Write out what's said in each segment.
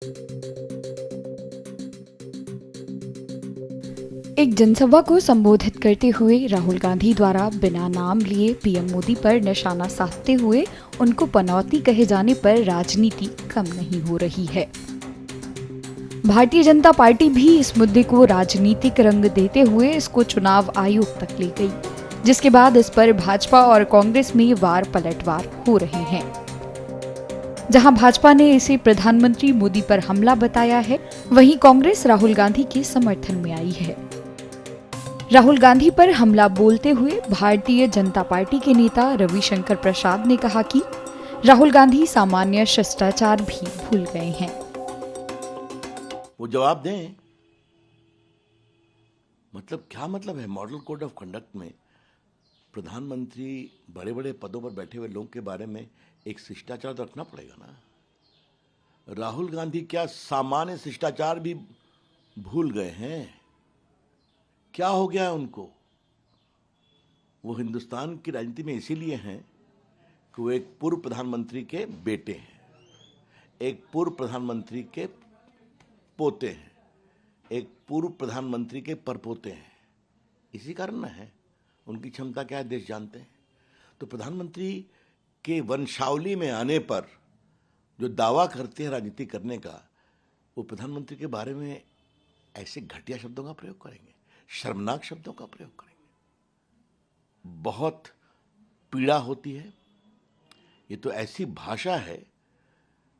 एक जनसभा को संबोधित करते हुए राहुल गांधी द्वारा बिना नाम लिए पीएम मोदी पर निशाना साधते हुए उनको पनौती कहे जाने पर राजनीति कम नहीं हो रही है। भारतीय जनता पार्टी भी इस मुद्दे को राजनीतिक रंग देते हुए इसको चुनाव आयोग तक ले गई, जिसके बाद इस पर भाजपा और कांग्रेस में वार पलटवार हो रहे हैं। जहां भाजपा ने इसे प्रधानमंत्री मोदी पर हमला बताया है, वहीं कांग्रेस राहुल गांधी के समर्थन में आई है। राहुल गांधी पर हमला बोलते हुए भारतीय जनता पार्टी के नेता रविशंकर प्रसाद ने कहा कि राहुल गांधी सामान्य शिष्टाचार भी भूल गए हैं। वो जवाब दें। मतलब क्या मतलब है? मॉडल कोड ऑफ कंडक्ट में प्रधानमंत्री बड़े बड़े पदों पर बैठे हुए लोगों के बारे में एक शिष्टाचार तो रखना पड़ेगा ना। राहुल गांधी क्या सामान्य शिष्टाचार भी भूल गए हैं? क्या हो गया है उनको? वो हिंदुस्तान की राजनीति में इसीलिए हैं कि वो एक पूर्व प्रधानमंत्री के बेटे हैं, एक पूर्व प्रधानमंत्री के पोते हैं, एक पूर्व प्रधानमंत्री के परपोते हैं। इसी कारण ना है। उनकी क्षमता क्या है देश जानते हैं। तो प्रधानमंत्री के वंशावली में आने पर जो दावा करते हैं राजनीति करने का, वो प्रधानमंत्री के बारे में ऐसे घटिया शब्दों का प्रयोग करेंगे, शर्मनाक शब्दों का प्रयोग करेंगे। बहुत पीड़ा होती है। ये तो ऐसी भाषा है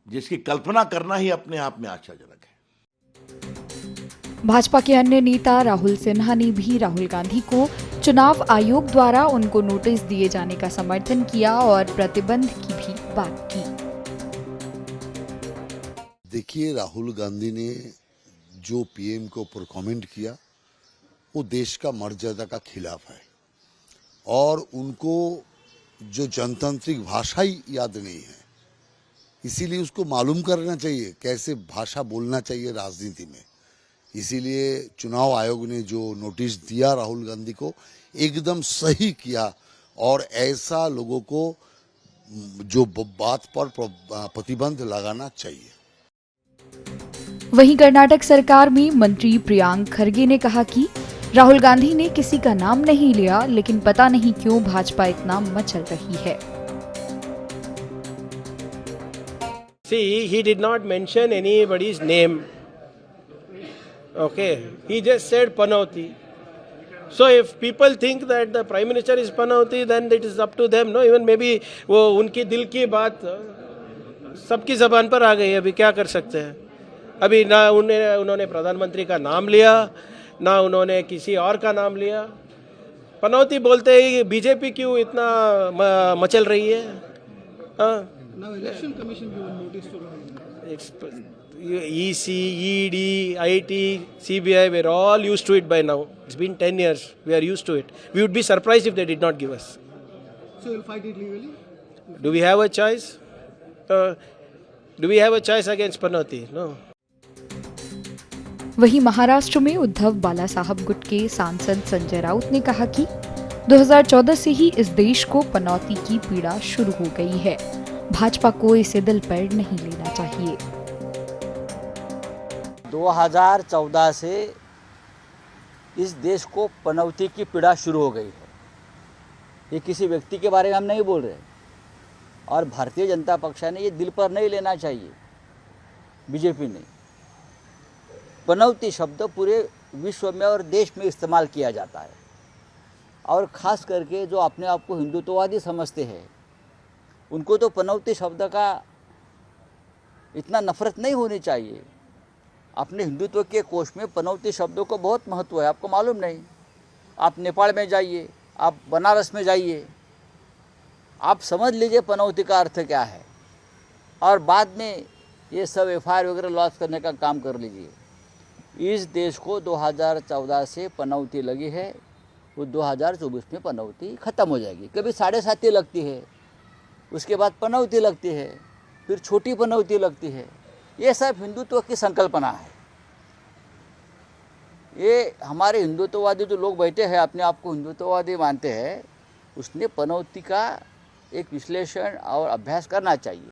जिसकी कल्पना करना ही अपने आप में आश्चर्यजनक है। भाजपा के अन्य नेता राहुल सिन्हा ने भी राहुल गांधी को चुनाव आयोग द्वारा उनको नोटिस दिए जाने का समर्थन किया और प्रतिबंध की भी बात की। देखिए, राहुल गांधी ने जो पीएम के ऊपर कमेंट किया वो देश का मर्यादा का खिलाफ है और उनको जो जनतांत्रिक भाषा ही याद नहीं है, इसीलिए उसको मालूम करना चाहिए कैसे भाषा बोलना चाहिए राजनीति में। इसीलिए चुनाव आयोग ने जो नोटिस दिया राहुल गांधी को एकदम सही किया और ऐसा लोगों को जो बात पर प्रतिबंध लगाना चाहिए। वहीं कर्नाटक सरकार में मंत्री प्रियांक खरगे ने कहा कि राहुल गांधी ने किसी का नाम नहीं लिया, लेकिन पता नहीं क्यों भाजपा इतना मचल रही है। See, he did not mention anybody's name. Okay, he just said Panauti. So if people think that the Prime Minister is Panauti, then it is up to them. No, even maybe वो उनकी दिल की बात सबकी जबान पर आ गई है। अभी क्या कर सकते हैं? अभी ना उन्होंने प्रधानमंत्री का नाम लिया, ना उन्होंने किसी और का नाम लिया। पनौती बोलते ही बीजेपी क्यों इतना मचल रही है? Now election commission given notice to Rahul. EC, ED, IT, CBI, we're all used to it by now. It's been 10 years. We are used to it. We would be surprised if they did not give us. So you'll fight it legally? Do we have a choice? Do we have a choice against Panauti? No. वहीं महाराष्ट्र में उद्धव बालासाहब गुट के सांसद संजय राउत ने कहा कि 2014 से ही इस देश को पनौती की पीड़ा शुरू हो गई है। भाजपा को इसे दिल पर नहीं लेना चाहिए। 2014 से इस देश को पनौती की पीड़ा शुरू हो गई है। ये किसी व्यक्ति के बारे में हम नहीं बोल रहे और भारतीय जनता पक्ष ने ये दिल पर नहीं लेना चाहिए। बीजेपी ने पनौती शब्द पूरे विश्व में और देश में इस्तेमाल किया जाता है और ख़ास करके जो अपने आप को हिंदुत्ववादी समझते हैं उनको तो पनौती शब्द का इतना नफरत नहीं होनी चाहिए। अपने हिंदुत्व के कोश में पनौती शब्दों को बहुत महत्व है, आपको मालूम नहीं? आप नेपाल में जाइए, आप बनारस में जाइए, आप समझ लीजिए पनौती का अर्थ क्या है और बाद में ये सब FIR वगैरह लॉन्च करने का काम कर लीजिए। इस देश को 2014 से पनौती लगी है, वो 2024 में पनौती ख़त्म हो जाएगी। कभी 7.5 लगती है, उसके बाद पनौती लगती है, फिर छोटी पनौती लगती है। ये सब हिंदुत्व की संकल्पना है। ये हमारे हिंदुत्ववादी जो लोग बैठे हैं अपने आप को हिंदुत्ववादी मानते हैं, उसने पनौती का एक विश्लेषण और अभ्यास करना चाहिए।